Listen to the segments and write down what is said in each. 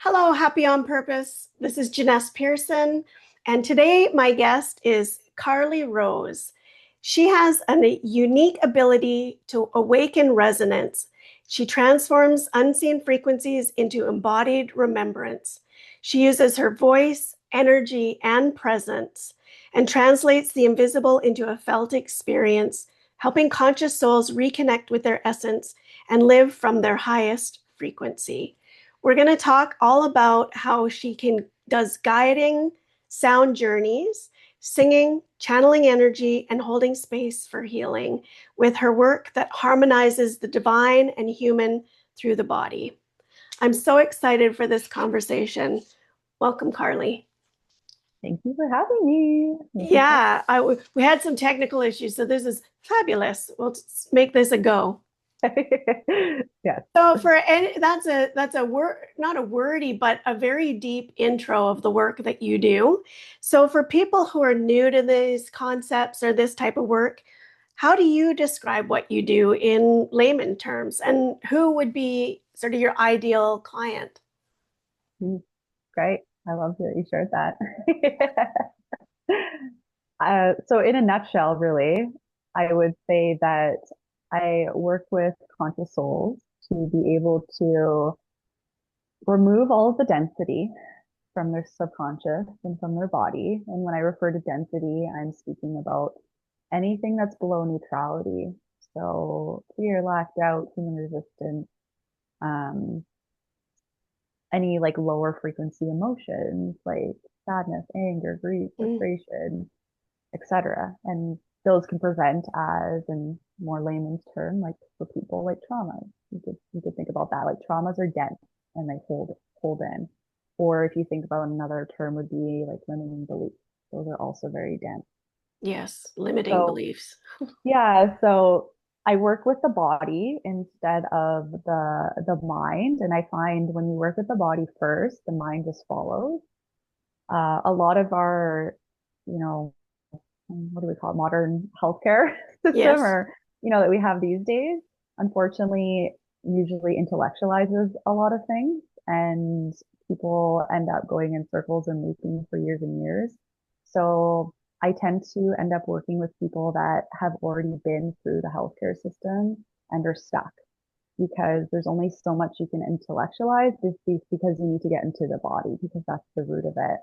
Hello, Happy on Purpose. This is Janess Pearson, and today my guest is Karlee Rose. She has a unique ability to awaken resonance. She transforms unseen frequencies into embodied remembrance. She uses her voice, energy, and presence and translates the invisible into a felt experience, helping conscious souls reconnect with their essence and live from their highest frequency. We're going to talk all about how she does guiding sound journeys, singing, channeling energy, and holding space for healing with her work that harmonizes the divine and human through the body. I'm so excited for this conversation. Welcome, Karlee. Thank you for having me. This is fun. Yeah, we had some technical issues, so this is fabulous. We'll make this a go. Yes. So that's a word, not a wordy, but a very deep intro of the work that you do. So for people who are new to these concepts or this type of work, how do you describe what you do in layman terms? And who would be sort of your ideal client? Mm, Great. I love that you shared that. So in a nutshell, really, I would say that I work with conscious souls to be able to remove all of the density from their subconscious and from their body. And when I refer to density, I'm speaking about anything that's below neutrality. So fear, lack, doubt, human resistance, um, any like lower frequency emotions like sadness, anger, grief, Mm, frustration, etc. And those can present as, in more layman's term, like for people like traumas. You could think about that. Like traumas are dense and they hold in. Or if you think about another term would be like limiting beliefs. Those are also very dense. yes, limiting So beliefs. yeah, so I work with the body instead of the mind, and I find when you work with the body first, the mind just follows. A lot of our, you know, what do we call it, modern healthcare system, Yes. or that we have these days, unfortunately, usually intellectualizes a lot of things, and people end up going in circles and looping for years and years. So I tend to end up working with people that have already been through the healthcare system and are stuck because there's only so much you can intellectualize because you need to get into the body because that's the root of it.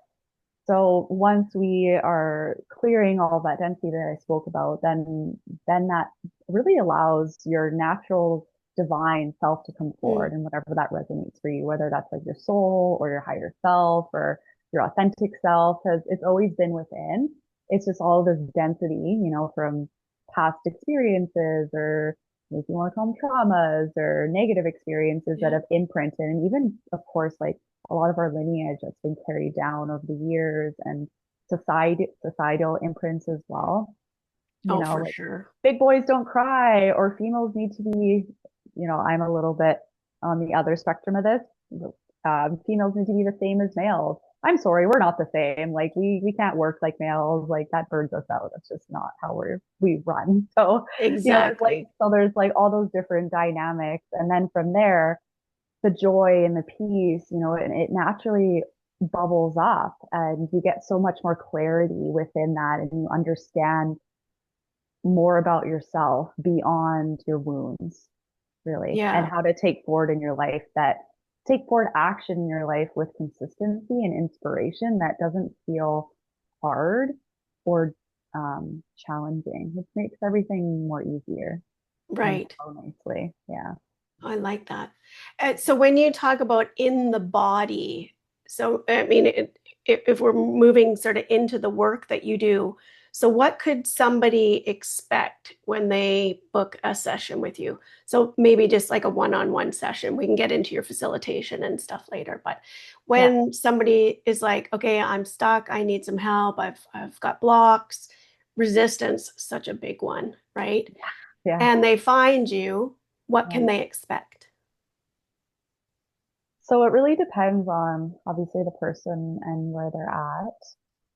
So once we are clearing all that density that I spoke about, then that really allows your natural divine self to come Mm, forward and whatever that resonates for you, whether that's like your soul or your higher self or your authentic self, because it's always been within. It's just all this density, from past experiences or if you want to call them traumas or negative experiences that yeah. have imprinted. And even, of course, like a lot of our lineage that's been carried down over the years and societal imprints as well. Oh, for Like sure. big boys don't cry or females need to be, I'm a little bit on the other spectrum of this. Females need to be the same as males. I'm sorry, we're not the same. Like we can't work like males. Like that burns us out. That's just not how we run. So, Exactly. there's like all those different dynamics. And then from there, the joy and the peace, and it naturally bubbles up and you get so much more clarity within that and you understand more about yourself beyond your wounds, really, and Yeah. how to take forward in your life take forward action in your life with consistency and inspiration that doesn't feel hard or challenging, which makes everything more easier and Right. flow nicely. Yeah. I like that. So when you talk about in the body, so I mean, if we're moving sort of into the work that you do, so what could somebody expect when they book a session with you? So maybe just like a one-on-one session. We can get into your facilitation and stuff later. But Yeah. when somebody is like, okay, I'm stuck, I need some help, I've got blocks, resistance, such a big one, right? Yeah. And they find you, what Yeah. can they expect? So it really depends on obviously the person and where they're at.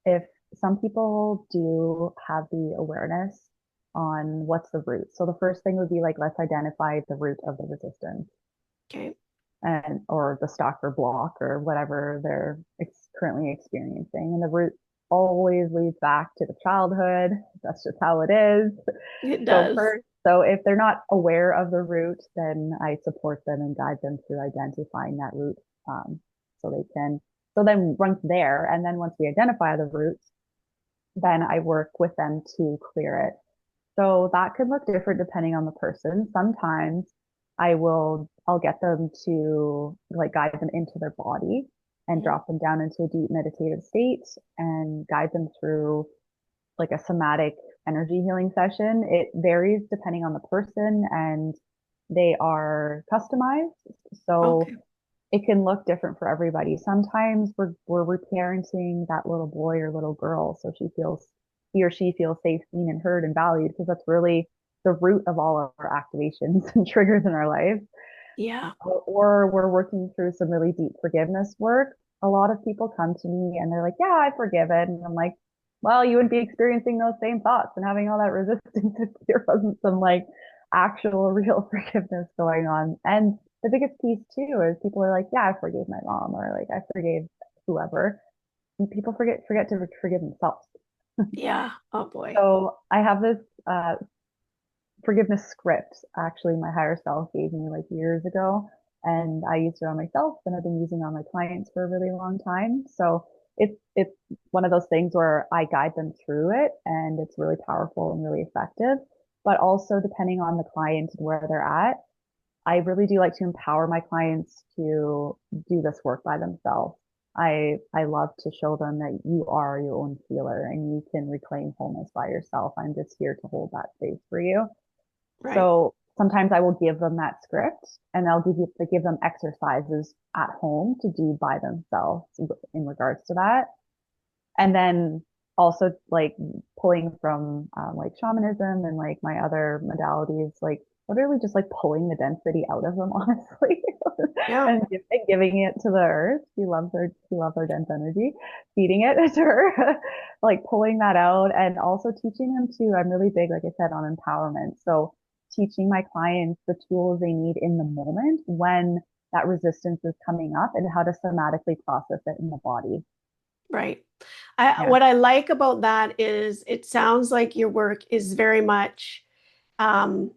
If some people do have the awareness on what's the root. So the first thing would be like, let's identify the root of the resistance. Okay. and or the stuck or block or whatever they're currently experiencing. And the root always leads back to the childhood. That's just how it is. It So does. first, so if they're not aware of the root, then I support them and guide them through identifying that root, so they can. So then once there, and then once we identify the root, then I work with them to clear it. So that could look different depending on the person. Sometimes I'll get them to like guide them into their body and Mhm. drop them down into a deep meditative state and guide them through like a somatic energy healing session. It varies depending on the person and they are customized. So Okay. it can look different for everybody. Sometimes we're reparenting that little boy or little girl so he or she feels safe, seen, and heard and valued because that's really the root of all of our activations and triggers in our life. Yeah. Or we're working through some really deep forgiveness work. A lot of people come to me and they're like, "Yeah, I forgive it," and I'm like, "Well, you wouldn't be experiencing those same thoughts and having all that resistance if there wasn't some like actual real forgiveness going on." And the biggest piece too is people are like, "Yeah, I forgave my mom," or like, "I forgave whoever." And people forget to forgive themselves. Yeah. Oh boy. So I have this forgiveness script actually my higher self gave me like years ago, and I used it on myself and I've been using it on my clients for a really long time. So it's one of those things where I guide them through it and it's really powerful and really effective. But also depending on the client and where they're at, I really do like to empower my clients to do this work by themselves. I love to show them that you are your own healer and you can reclaim wholeness by yourself. I'm just here to hold that space for you. Right. So sometimes I will give them that script and I'll give them exercises at home to do by themselves in regards to that. And then also like pulling from like shamanism and like my other modalities, like literally just like pulling the density out of them, honestly, Yeah. and giving it to the earth. She loves our dense energy, feeding it to her, like pulling that out and also teaching them to, I'm really big, like I said, on empowerment. So teaching my clients the tools they need in the moment when that resistance is coming up and how to somatically process it in the body. Right. Yeah. What I like about that is it sounds like your work is very much um,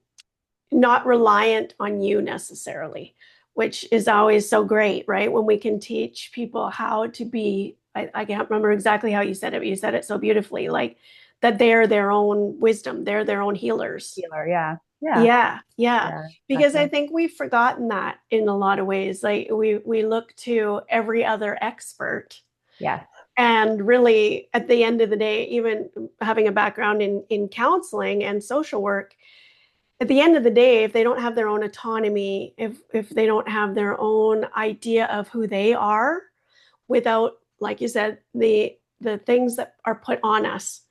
not reliant on you necessarily, which is always so great, right? When we can teach people how to be, I can't remember exactly how you said it, but you said it so beautifully, like that they're their own wisdom, they're their own healers. Healer. Yeah. Yeah. Yeah, yeah. Yeah. Because I Exactly. think we've forgotten that in a lot of ways. Like we look to every other expert. Yes. And really, at the end of the day, even having a background in counseling and social work, at the end of the day, if they don't have their own autonomy, if they don't have their own idea of who they are, without, like you said, the things that are put on us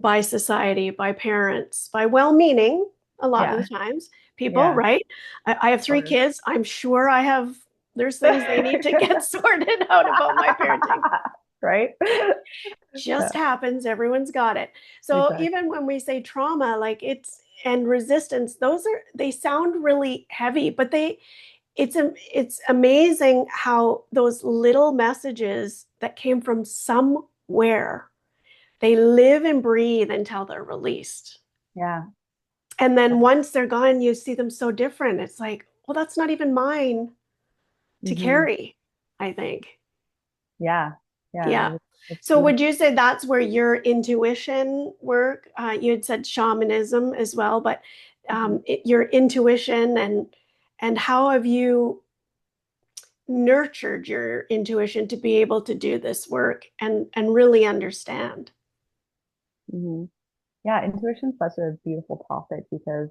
by society, by parents, by well-meaning, a lot of the Yeah. times, people, Yeah. right? I have Of three course. kids. I'm sure I have. There's things they need to get sorted out about my parenting. Right? Just Yeah, happens. Everyone's got it. So exactly. even when we say trauma, like it's and resistance, they sound really heavy, but it's amazing how those little messages that came from somewhere, they live and breathe until they're released. Yeah. And then once they're gone, you see them so different. It's like, well, that's not even mine to Hmm. carry, I think. Yeah. Yeah. Yeah. It's So true. would you say that's where your intuition work? You had said shamanism as well, but Mhm. your intuition and how have you nurtured your intuition to be able to do this work and really understand? Hmm. Yeah. Intuition's such a beautiful topic because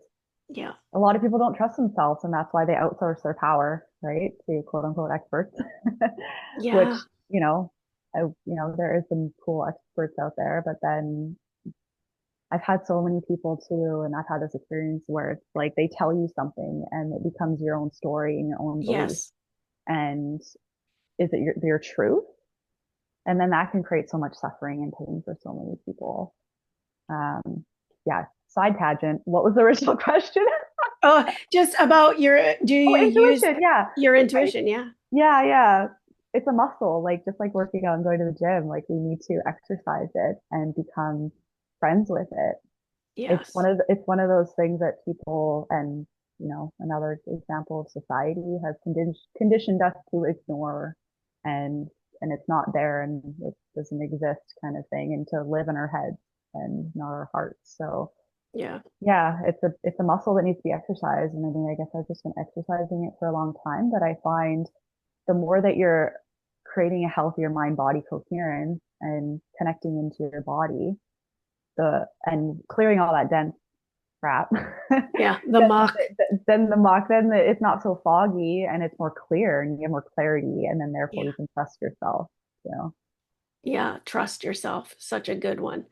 Yeah. a lot of people don't trust themselves and that's why they outsource their power, right? To quote unquote experts, which, Yeah. you know, there is some cool experts out there, but then I've had so many people too, and I've had this experience where it's like they tell you something and it becomes your own story and your own belief. Yes. And is it your truth? And then that can create so much suffering and pain for so many people. Um, yeah. Side tangent. What was the original question? Oh, just about do Oh, you use intuition. Yeah. your Right. intuition? Yeah. Yeah. Yeah. It's a muscle, like just like working out and going to the gym, like we need to exercise it and become friends with it. Yes. It's one of those things that people and another example of society has conditioned us to ignore and it's not there and it doesn't exist kind of thing and to live in our heads and not our hearts. So Yeah. yeah, it's a muscle that needs to be exercised. And I mean, I guess I've just been exercising it for a long time, but I find the more that you're creating a healthier mind body coherence and connecting into your body, and clearing all that dense crap, Yeah. The muck. then it's not so foggy and it's more clear and you get more clarity and then therefore Yeah. you can trust yourself, Yeah. Trust yourself. Such a good one.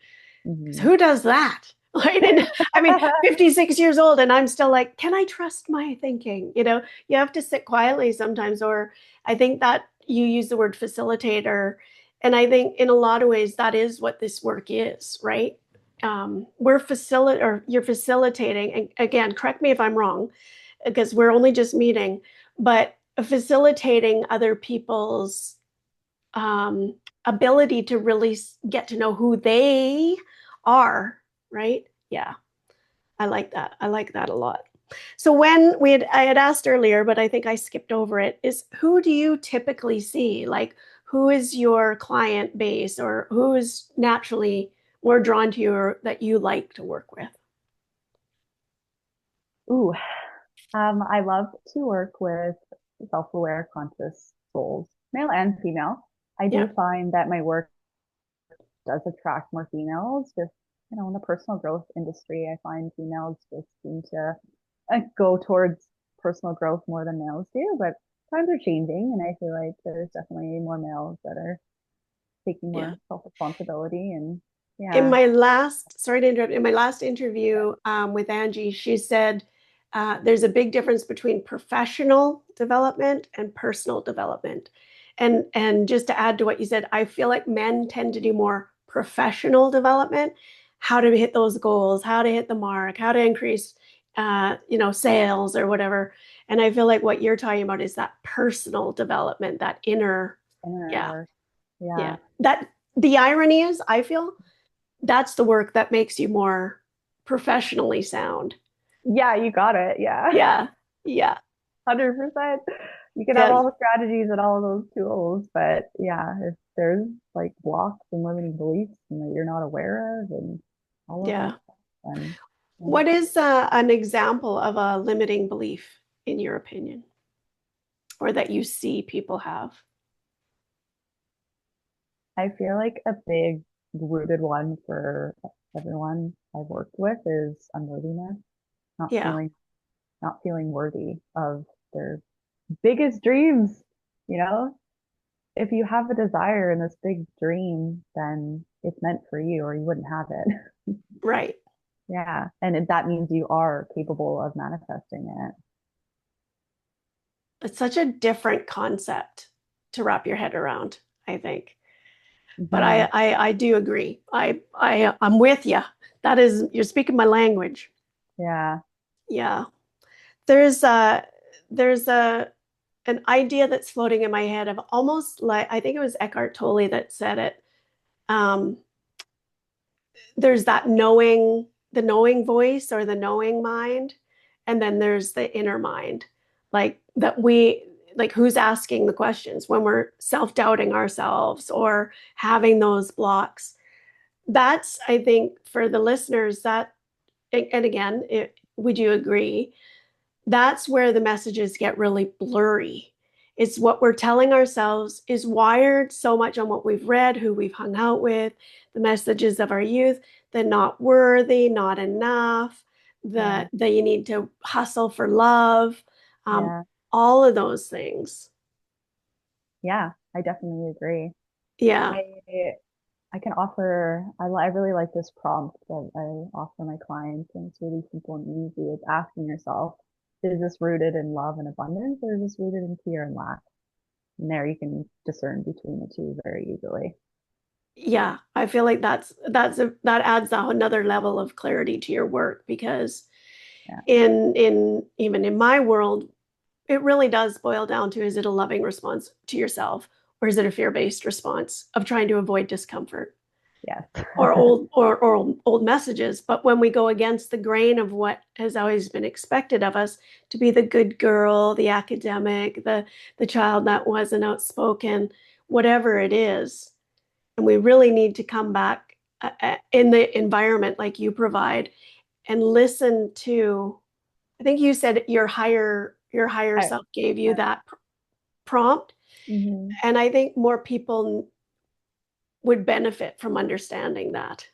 'Cause hmm who does that? Right. And I mean, 56 years old, and I'm still like, can I trust my thinking? You have to sit quietly sometimes, or I think that you use the word facilitator. And I think in a lot of ways, that is what this work is, right? Or you're facilitating. And again, correct me if I'm wrong, because we're only just meeting, but facilitating other people's ability to really get to know who they are, right? Yeah, I like that. I like that a lot. So I had asked earlier, but I think I skipped over it, is who do you typically see? Like, who is your client base, or who is naturally more drawn to you, or that you like to work with? Ooh, I love to work with self-aware, conscious souls, male and female. I Yeah. do find that my work does attract more females. Just in the personal growth industry, I find females just seem to go towards personal growth more than males do. But times are changing, and I feel like there's definitely more males that are taking Yeah. more self responsibility. And In yeah, my last, sorry to interrupt, in my last interview with Angie, she said there's a big difference between professional development and personal development. And just to add to what you said, I feel like men tend to do more professional development, how to hit those goals, how to hit the mark, how to increase, sales or whatever. And I feel like what you're talking about is that personal development, that inner, inner yeah, work. Yeah, yeah. That the irony is, I feel that's the work that makes you more professionally sound. yeah, you got it. Yeah, Yeah. Yeah. 100%. You can have Yeah. all the strategies and all of those tools, but yeah, if there's like blocks and limiting beliefs and that you're not aware of and all of that Yeah. stuff, then yeah. What is an example of a limiting belief, in your opinion, or that you see people have? I feel like a big rooted one for everyone I've worked with is unworthiness, not Yeah. feeling not feeling worthy of their biggest dreams, you know? If you have a desire in this big dream, then it's meant for you or you wouldn't have it. Right. Yeah. And that means you are capable of manifesting it. It's such a different concept to wrap your head around, I think. But Hmm. I do agree. I'm with you. That is, you're speaking my language. Yeah. Yeah. There's a an idea that's floating in my head of almost like, I think it was Eckhart Tolle that said it. Um, there's that the knowing voice or the knowing mind, and then there's the inner mind, like that like who's asking the questions when we're self-doubting ourselves or having those blocks. That's, I think, for the listeners, that, and again, would you agree, that's where the messages get really blurry. It's what we're telling ourselves is wired so much on what we've read, who we've hung out with, the messages of our youth, the not worthy, not enough, Yeah. the you need to hustle for love, um, Yeah. all of those things. Yeah. I definitely agree. Yeah, I I can offer, I really like this prompt that I offer my clients, and it's really simple and easy. It's asking yourself, is this rooted in love and abundance, or is this rooted in fear and lack? And there you can discern between the two very easily. yeah. I feel like that adds another level of clarity to your work, because Yeah. in even in my world, it really does boil down to, is it a loving response to yourself, or is it a fear-based response of trying to avoid discomfort Yes. or old messages? But when we go against the grain of what has always been expected of us, to be the good girl, the academic, the child that wasn't outspoken, whatever it is, and we really need to come back in the environment like you provide and listen to, I think you said your higher I, self gave you yeah. that prompt. Hmm. And I think more people would benefit from understanding that,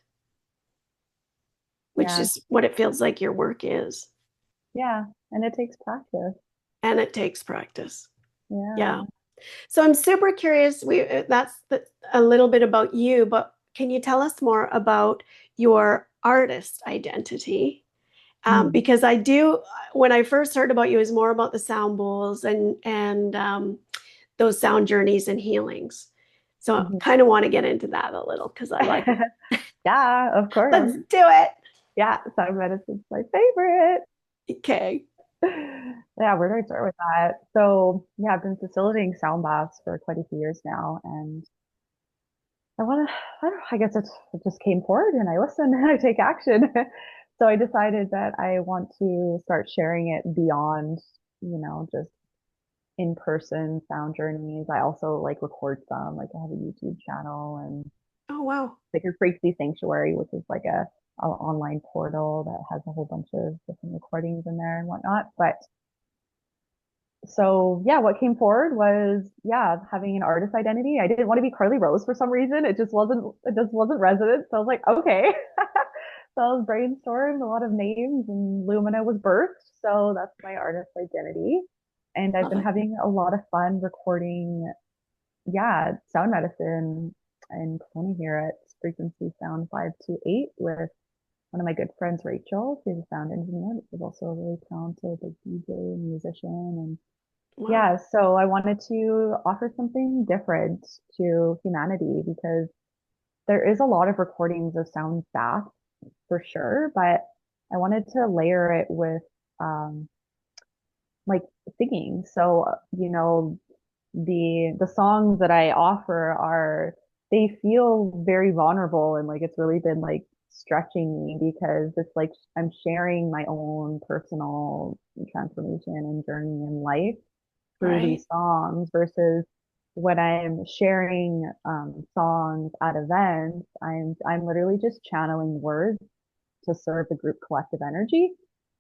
which Yeah. is what it feels like your work is. Yeah. And it takes practice. And it takes practice. Yeah. Yeah. So I'm super curious. A little bit about you, but can you tell us more about your artist identity? Mhm. Because when I first heard about you, it was more about the sound bowls and those sound journeys and healings. So I Mhm. kind of want to get into that a little because I like it. Yeah, of course. Let's do it. Yeah, sound medicine's my favorite. Okay. Yeah, where do I start with that? So, yeah, I've been facilitating sound baths for quite a few years now, and I want to, I don't know, I guess it just came forward and I listen and I take action. So I decided that I want to start sharing it beyond, just in-person sound journeys. I also like record some, like I have a YouTube channel and Oh, wow. like a Freaky Sanctuary, which is like a online portal that has a whole bunch of different recordings in there and whatnot. But so yeah, what came forward was yeah, having an artist identity. I didn't want to be Karlee Rose for some reason. It just wasn't resonant. So I was like, okay. So I was brainstormed a lot of names and Lumina was birthed. So that's my artist identity. And I've Love been it. having a lot of fun recording, yeah, sound medicine and Kelowna here at Frequency Sound 528 with one of my good friends, Rachel. She's a sound engineer, but she's also a really talented like DJ and musician. And Wow. yeah, so I wanted to offer something different to humanity because there is a lot of recordings of sound baths for sure, but I wanted to layer it with um, like singing. So, the songs that I offer are they feel very vulnerable and like it's really been like stretching me because it's like I'm sharing my own personal transformation and journey in life through Right. these songs versus when I'm sharing songs at events, I'm literally just channeling words to serve the group collective energy.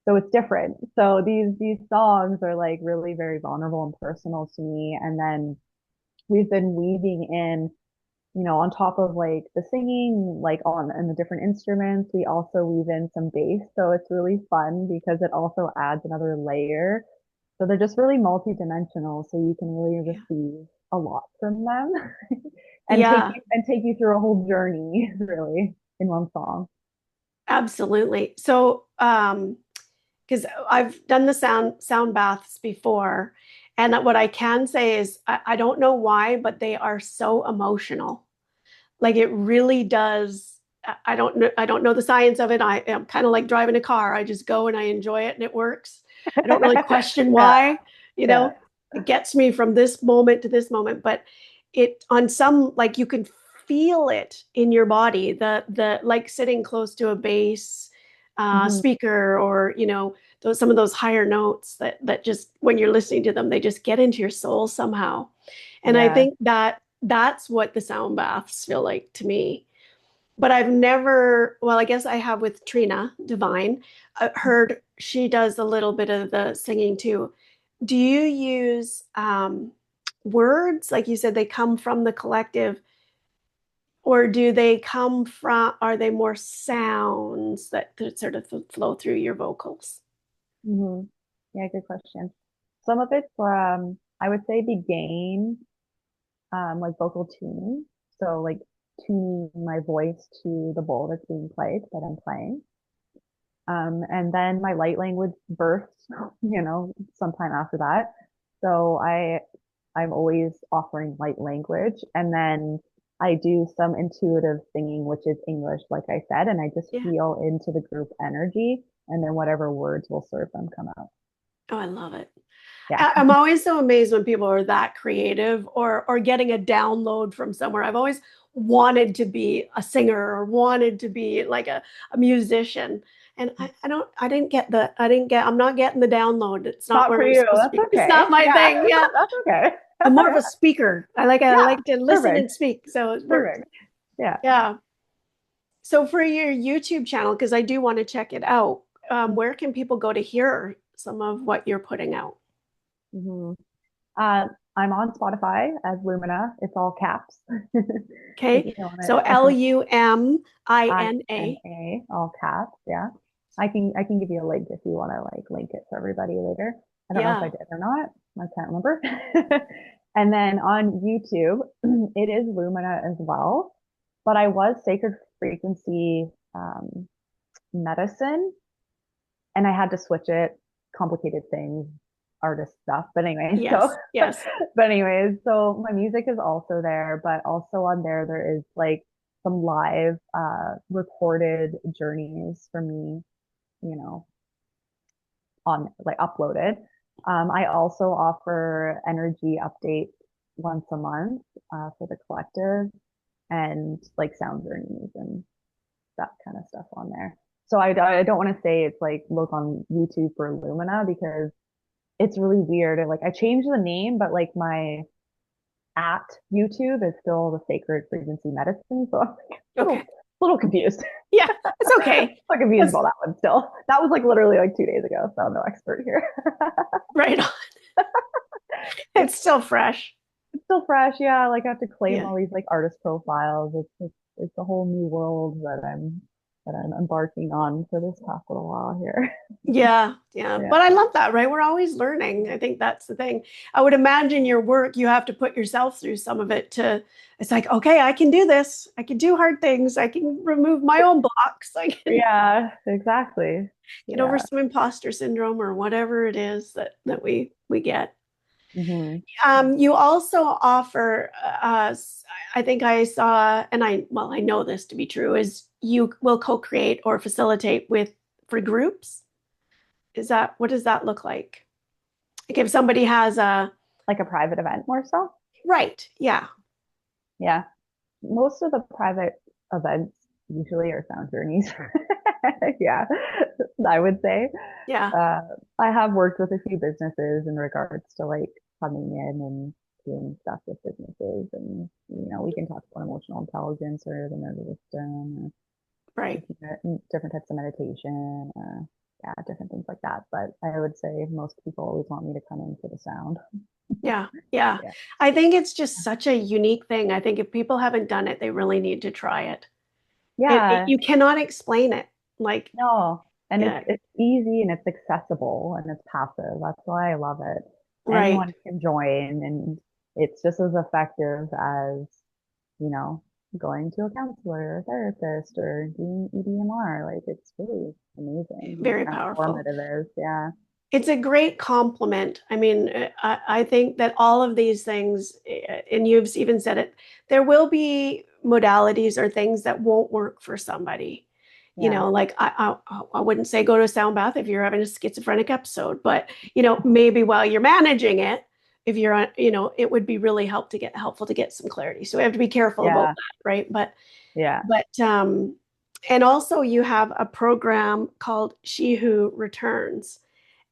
So it's different. So these songs are like really very vulnerable and personal to me. And then we've been weaving in, on top of like the singing, like on and the different instruments, we also weave in some bass. So it's really fun because it also adds another layer. So they're just really multi-dimensional. So you can really Yeah. receive a lot from them and take Yeah, you and take you through a whole journey, really, in one song. absolutely. So, because I've done the sound baths before, and what I can say is I don't know why, but they are so emotional. Like it really does. I don't know the science of it. I am kind of like driving a car. I just go and I enjoy it and it works. I don't really question Yeah, why, you yeah. know, it gets me from this moment to this moment, but it on some, like, you can feel it in your body, the like sitting close to a bass Hmm. speaker, or some of those higher notes that just when you're listening to them, they just get into your soul somehow. And I Yeah. think that's what the sound baths feel like to me. But I've never, well, I guess I have with Trina Divine, heard she does a little bit of the singing too. Do you use words? Like you said, they come from the collective, or do they come from, are they more sounds that sort of flow through your vocals? Hmm. Yeah, good question. Some of it's I would say began like vocal tuning. So like tuning my voice to the bowl that's being played that I'm playing. And then my light language bursts, sometime after that. So I'm always offering light language. And then I do some intuitive singing, which is English, like I said, and I just Yeah. feel into the group energy. and then whatever words will serve them come out. Oh, I love it. Yeah. I'm always so amazed when people are that creative or getting a download from somewhere. I've always wanted to be a singer or wanted to be like a musician. And I didn't get I'm not getting the download. It's not Not where for I'm you. supposed to That's be. It's okay. not my Yeah. thing. Yeah. That's okay. I'm more of a speaker. I Yeah. like to listen and Perfect. speak. So it works. Perfect. Yeah. Yeah. So for your YouTube channel, because I do want to check it out, where can people go to hear some of what you're putting out? Mhm. Uh, I'm on Spotify as Lumina. It's all caps. If Okay. you want it, So I can Lumina. INA, all caps. Yeah. I can give you a link if you want to like link it for everybody later. I don't know if I Yeah. did or not. I can't remember. And then on YouTube, it is Lumina as well. But I was Sacred Frequency Medicine, and I had to switch it. Complicated things, artist stuff. But anyway, so Yes. Yes. but anyways, so my music is also there, but also on there is like some live recorded journeys for me, you know, on like uploaded. I also offer energy updates once a month for the collective and like sound journeys and that kind of stuff on there. So I don't want to say it's like look on YouTube for Lumina because it's really weird. Like I changed the name, but like my at YouTube is still the Sacred Frequency Medicine. So I'm like Okay. a little confused. Yeah. It's okay. I'm confused That's about that one still. That was like literally like 2 days ago, so I'm no expert here. right on. It's It's still fresh. still fresh, yeah. Like I have to claim Yeah. all these like artist profiles. It's a whole new world that I'm embarking on for this past little while here. Yeah. Yeah. Yeah. But I love that, right? We're always learning. I think that's the thing. I would imagine your work, you have to put yourself through some of it to, it's like, okay, I can do this. I can do hard things. I can remove my own blocks. I can Yeah, exactly. get over Yeah. some imposter syndrome or whatever it is that we get. Hmm. You also offer, I think I saw, and I know this to be true, is you will co-create or facilitate with for groups. What does that look like? Like if somebody has a, Like a private event more so. right, yeah, Yeah. Most of the private events usually are sound journeys. Yeah, I would say. yeah, Uh, I have worked with a few businesses in regards to like coming in and doing stuff with businesses, and we can talk about emotional intelligence or the nervous system, or right. different types of meditation, yeah, different things like that. But I would say most people always want me to come in for the sound. Yeah, yeah. Yeah. I think it's just such a unique thing. I think if people haven't done it, they really need to try it. Yeah, You cannot explain it. Like, no, and it's yeah, it's easy and it's accessible and it's passive. That's why I love it. right. Anyone can join, and it's just as effective as, you know, going to a counselor or a therapist or doing EDMR. Like it's really amazing Very how powerful. transformative it is. Yeah. It's a great compliment. I mean, I think that all of these things, and you've even said it, there will be modalities or things that won't work for somebody. Yeah. Like I wouldn't say go to a sound bath if you're having a schizophrenic episode, but maybe while you're managing it, if you're on, it would be really helpful to get some clarity. So we have to be careful about Yeah. that, right? Yeah. But and also you have a program called She Who Returns,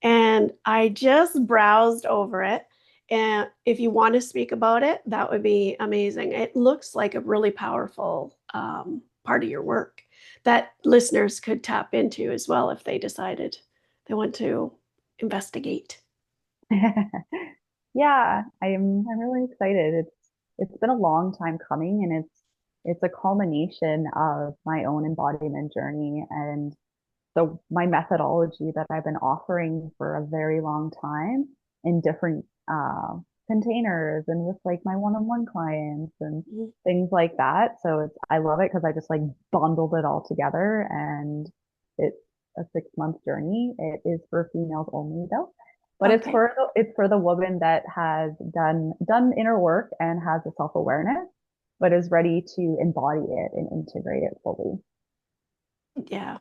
and I just browsed over it. And if you want to speak about it, that would be amazing. It looks like a really powerful part of your work that listeners could tap into as well if they decided they want to investigate. Yeah, I'm really excited. It's been a long time coming, and it's a culmination of my own embodiment journey and my methodology that I've been offering for a very long time in different containers and with like my one-on-one clients and Mhm. things like that. So I love it because I just like bundled it all together, and it's a 6 month journey. It is for females only though. But Okay. it's for the woman that has done inner work and has a self-awareness, but is ready to embody it and integrate it fully. Yeah.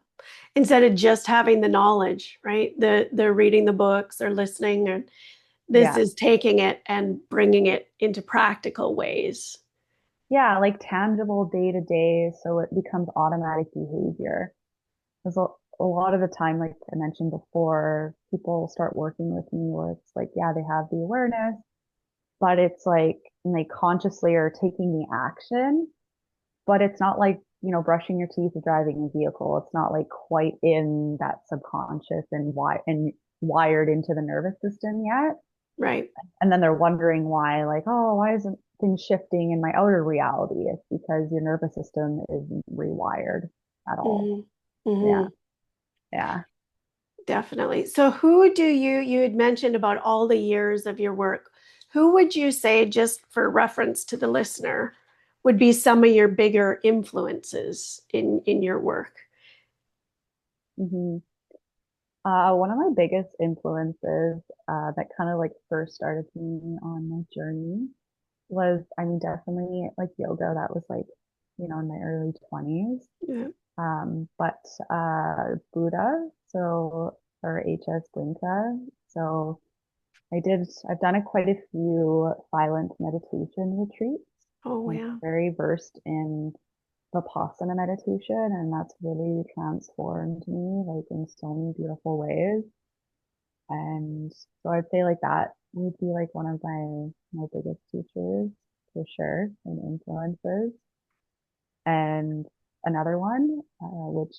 instead of just having the knowledge, right? They're reading the books, they're listening, and this Yeah. is taking it and bringing it into practical ways. Yeah, like tangible day to day, so it becomes automatic behavior. Because a lot of the time, like I mentioned before, people start working with me where it's like, yeah, they have the awareness, but it's like and they consciously are taking the action, but it's not like, brushing your teeth or driving a vehicle. It's not like quite in that subconscious and wired into the nervous system yet. Right. And then they're wondering why, like, oh, why isn't things shifting in my outer reality? It's because your nervous system isn't rewired at all. Hmm. Yeah. Hmm. Yeah. Definitely. So who do you had mentioned about all the years of your work? Who would you say, just for reference to the listener, would be some of your bigger influences in your work? hmm one of my biggest influences that kind of like first started me on my journey was, I mean, definitely like yoga. That was like, in my early 20s. Yeah. But Buddha, so or HS Blinka. So I've done quite a few silent meditation retreats. Oh, I'm yeah. very versed in Vipassana meditation, and that's really transformed me like in so many beautiful ways. And so I'd say like that would be like one of my biggest teachers for sure and influences. And another one, which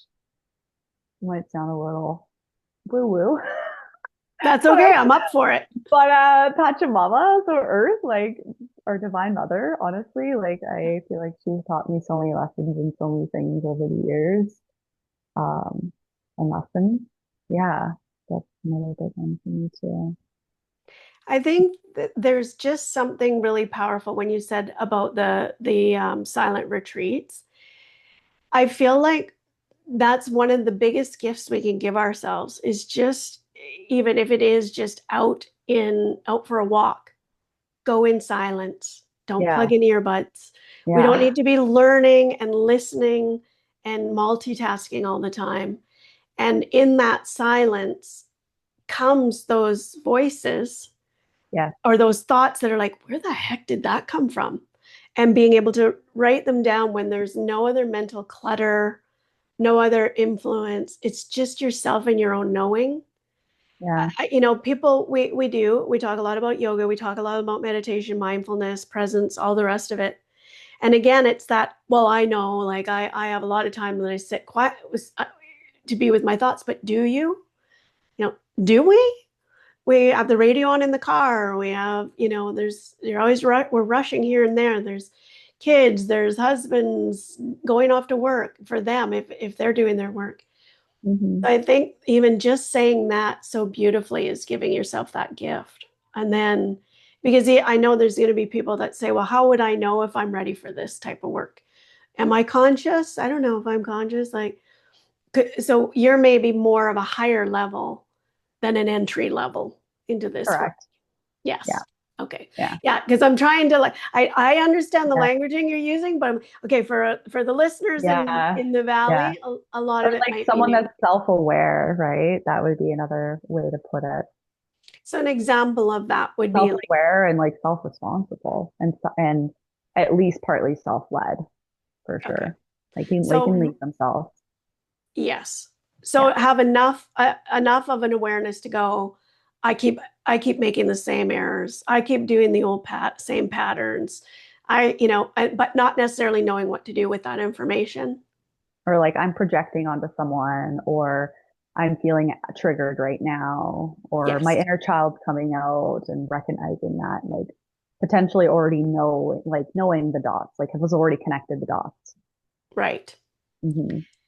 might sound a little woo woo, That's okay. but I'm up for it. Pachamama, so Earth, like our divine mother, honestly, like I feel like she's taught me so many lessons and so many things over the years. Um, and lessons. Yeah, that's another big one for me too. I think that there's just something really powerful when you said about the silent retreats. I feel like that's one of the biggest gifts we can give ourselves is just, even if it is just out for a walk, go in silence. Don't Yeah, plug in earbuds. We don't yeah, need to be learning and listening and multitasking all the time. And in that silence comes those voices yeah, or those thoughts that are like, where the heck did that come from? And being able to write them down when there's no other mental clutter, no other influence. It's just yourself and your own knowing. yeah. People, we talk a lot about yoga, we talk a lot about meditation, mindfulness, presence, all the rest of it. And again, it's that, well, I know, like I have a lot of time that I sit quiet to be with my thoughts, but do you? Do we? We have the radio on in the car. We have, you're always, we're rushing here and there. There's kids, there's husbands going off to work for them if they're doing their work. hmm I think even just saying that so beautifully is giving yourself that gift. And then, because I know there's going to be people that say, well, how would I know if I'm ready for this type of work? Am I conscious? I don't know if I'm conscious. Like, so you're maybe more of a higher level than an entry level into this work. Correct. Yeah, Yes. Okay. yeah, Yeah, because I'm trying to like I understand the yeah, languaging you're using, but okay for the listeners yeah, in the yeah. valley, a lot Or of it like might be someone new. that's self-aware, right? That would be another way to put it. So an example of that would be like, Self-aware and like self-responsible and at least partly self-led for okay, sure. They can so lead themselves. yes, so Yeah. have enough of an awareness to go. I keep making the same errors. I keep doing the same patterns. But not necessarily knowing what to do with that information. Or like I'm projecting onto someone or I'm feeling triggered right now or my Yes, inner child's coming out and recognizing that like potentially already knowing the dots, like I was already connected the dots. right.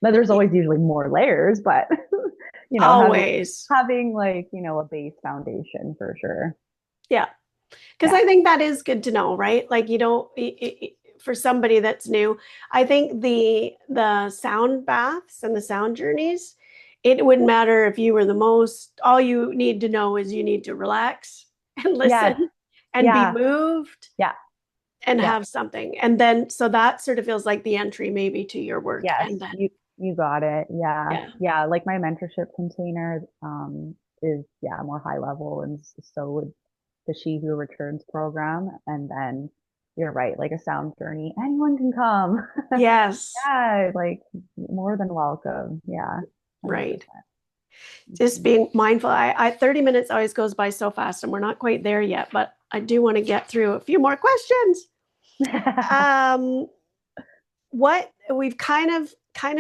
Now there's always usually more layers, but having Always. a base foundation for sure. Yeah. Because Yeah. I think that is good to know, right? Like you don't for somebody that's new, I think the sound baths and the sound journeys, it wouldn't matter if you were the most, all you need to know is you need to relax and Yes. listen and be Yeah. moved Yeah. and Yeah. have something. And then so that sort of feels like the entry maybe to your work. Yes. And then You got it. Yeah. Yeah. Yeah. Like my mentorship container is, yeah, more high level. And so would the She Who Returns program. And then you're right, like a sound journey, anyone can come. Yes. Yeah. Like more than welcome. Yeah. Right. 100%. Just being mindful. 30 minutes always goes by so fast, and we're not quite there yet, but I do want to get through a few more questions. Um, what we've kind of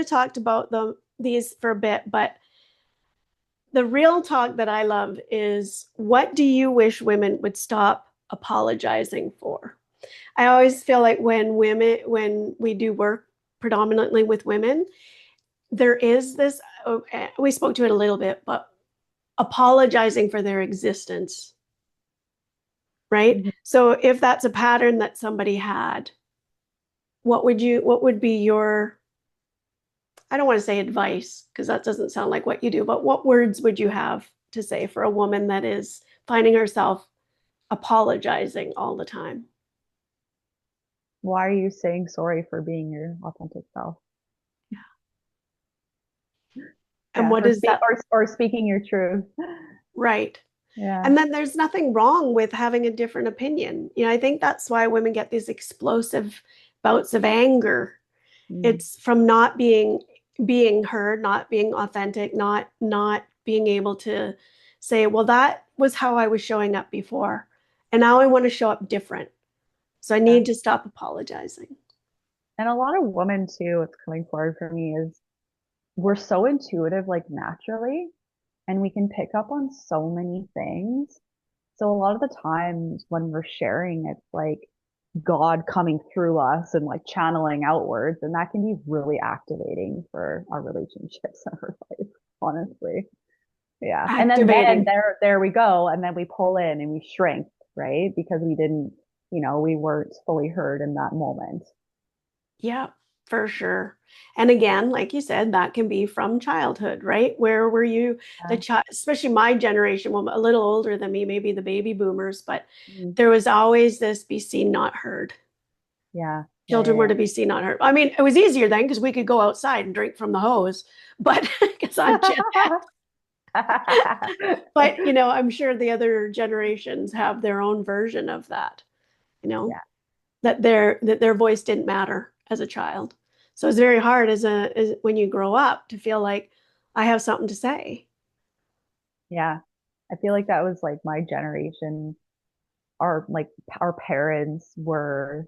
talked about these for a bit, but the real talk that I love is, what do you wish women would stop apologizing for? I always feel like when we do work predominantly with women, there is this, we spoke to it a little bit, but apologizing for their existence, right? Mhm. So if that's a pattern that somebody had, what would be your, I don't want to say advice because that doesn't sound like what you do, but what words would you have to say for a woman that is finding herself apologizing all the time? Why are you saying sorry for being your authentic self? And Yeah. what is that? Or speaking your truth. Right. Yeah. And then there's nothing wrong with having a different opinion. I think that's why women get these explosive bouts of anger. Mm. It's from not being heard, not being authentic, not being able to say, well, that was how I was showing up before, and now I want to show up different. So I Yeah. need to stop apologizing. And a lot of women too, what's coming forward for me is we're so intuitive, like naturally, and we can pick up on so many things. So a lot of the times when we're sharing, it's like God coming through us and like channeling outwards, and that can be really activating for our relationships and our life, honestly. Yeah. And then Activating. there we go. And then we pull in and we shrink, right? Because we didn't, we weren't fully heard in that moment. Yeah, for sure. And again, like you said, that can be from childhood, right? Where were you, the Yeah. child, especially my generation, well, a little older than me, maybe the baby boomers, but Mm. there was always this be seen, not heard. Yeah. Yeah. Children were Yeah. to be seen, not heard. I mean, it was easier then because we could go outside and drink from the hose, but because I'm Gen Yeah. but I'm sure the other generations have their own version of that, you know, Yeah. that their voice didn't matter as a child. So it's very hard as when you grow up to feel like I have something to say. Yeah. I feel like that was like my generation. Our parents were,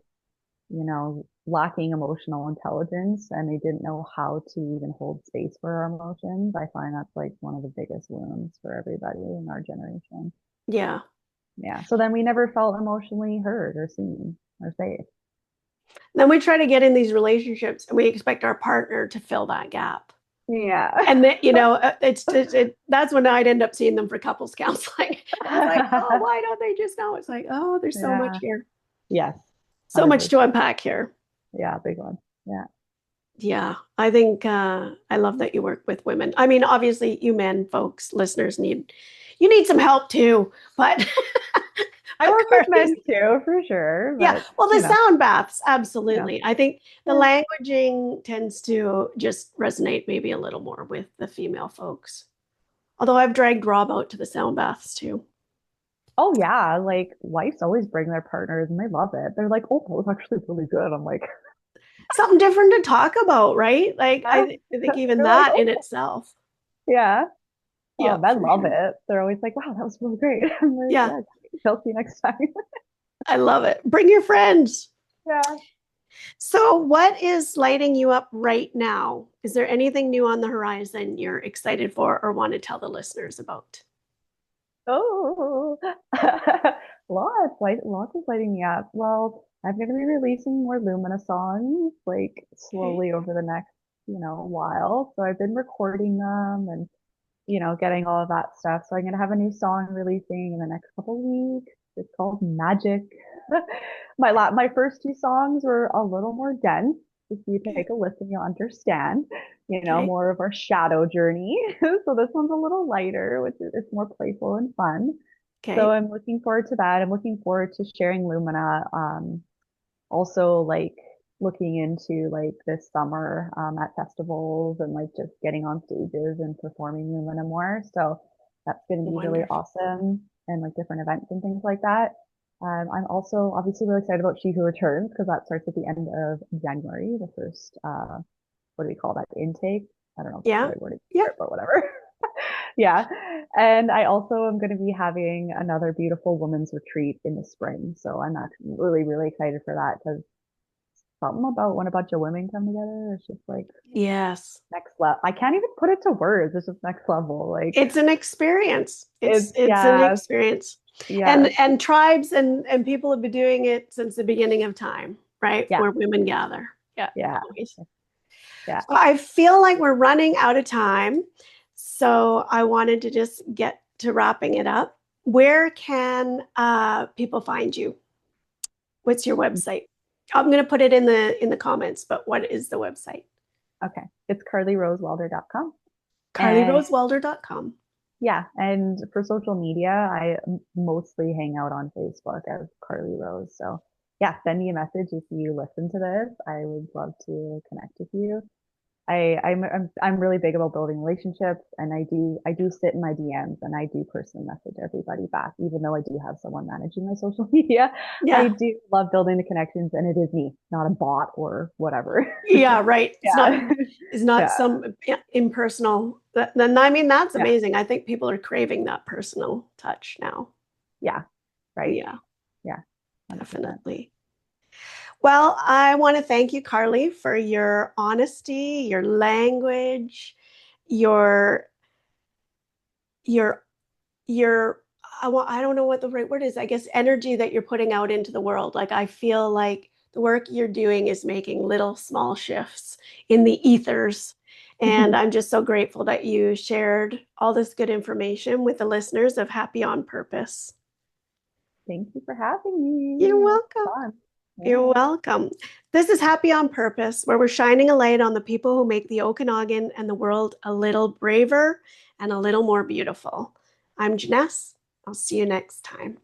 lacking emotional intelligence and they didn't know how to even hold space for our emotions. I find that's like one of the biggest wounds for everybody in our generation. Yeah. Yeah. So then we never felt emotionally heard or seen or safe. Then we try to get in these relationships and we expect our partner to fill that gap. Yeah. And then, that's when I'd end up seeing them for couples counseling. It's like, oh, why don't they just know? It's like, oh, there's so much Yeah. here, Yes. so much 100%. to unpack here. Yeah. Big one. Yeah. Yeah, I think I love that you work with women. I mean, obviously, you men folks, listeners you need some help too. But I but work with Karlee's, men too, for sure. yeah, But, well, the sound baths, yeah. absolutely. I think the Yeah. languaging tends to just resonate maybe a little more with the female folks. Although I've dragged Rob out to the sound baths too. Oh yeah, like wives always bring their partners and they love it. They're like, "Oh, that was actually really good." I'm like, Something different to talk about, right? Like "Yeah." I think even They're like, that in "Oh, itself. yeah." Oh, Yeah, men for love sure. it. They're always like, "Wow, that was really great." I'm like, Yeah, "Yeah, I'll see you next time." I love it. Bring your friends. Yeah. So, what is lighting you up right now? Is there anything new on the horizon you're excited for or want to tell the listeners about? Oh, lots is lighting me up. Well, I'm going to be releasing more Lumina songs like Okay. slowly over the next, while. So I've been recording them and getting all of that stuff. So I'm gonna have a new song releasing in the next couple weeks. It's called Magic. My first two songs were a little more dense. If you Okay. take a listen, you'll understand. Okay. More of our shadow journey. So this one's a little lighter, which is it's more playful and fun. So Okay. I'm looking forward to that. I'm looking forward to sharing Lumina. Also, like, looking into like this summer at festivals and like just getting on stages and performing Lumina more. So that's going to be really Wonderful. awesome and like different events and things like that. I'm also obviously really excited about She Who Returns because that starts at the end of January, the first, what do we call that? Intake. I don't know if that's the Yeah. right word for Yep. it, but whatever. Yeah. And I also am going to be having another beautiful women's retreat in the spring. So I'm actually really, really excited for that because something about when a bunch of women come together, it's just like Yes. next level. I can't even put it to words. It's just next level. Like It's an experience. It's it's, it's an yeah, experience. And yes, and tribes and people have been doing it since the beginning of time, right? yeah, Where women gather. Yeah, yeah, always. yeah. So I feel like we're running out of time. So I wanted to just get to wrapping it up. Where can people find you? What's your website? I'm going to put it in the comments, but what is the website? Okay. It's karleerosewelder.com. And KarleeRoseWelder.com. yeah, and for social media, I mostly hang out on Facebook as Karlee Rose. So yeah, send me a message if you listen to this. I would love to connect with you. I'm really big about building relationships, and I do sit in my DMs and I do personally message everybody back, even though I do have someone managing my social media. I Yeah. do love building the connections, and it is me, not a bot or whatever. Yeah, right. Yeah, It's not yeah, some impersonal. Then I mean that's yeah, amazing. I think people are craving that personal touch now. yeah. Right. Yeah, Yeah, 100%. definitely. Well, I want to thank you, Karlee, for your honesty, your language, your your your I don't know what the right word is. I guess energy that you're putting out into the world. Like I feel like the work you're doing is making little small shifts in the ethers. And I'm just so grateful that you shared all this good information with the listeners of Happy on Purpose. Thank you for having me. You're It was welcome. fun. You're Yeah. welcome. This is Happy on Purpose, where we're shining a light on the people who make the Okanagan and the world a little braver and a little more beautiful. I'm Janess. I'll see you next time.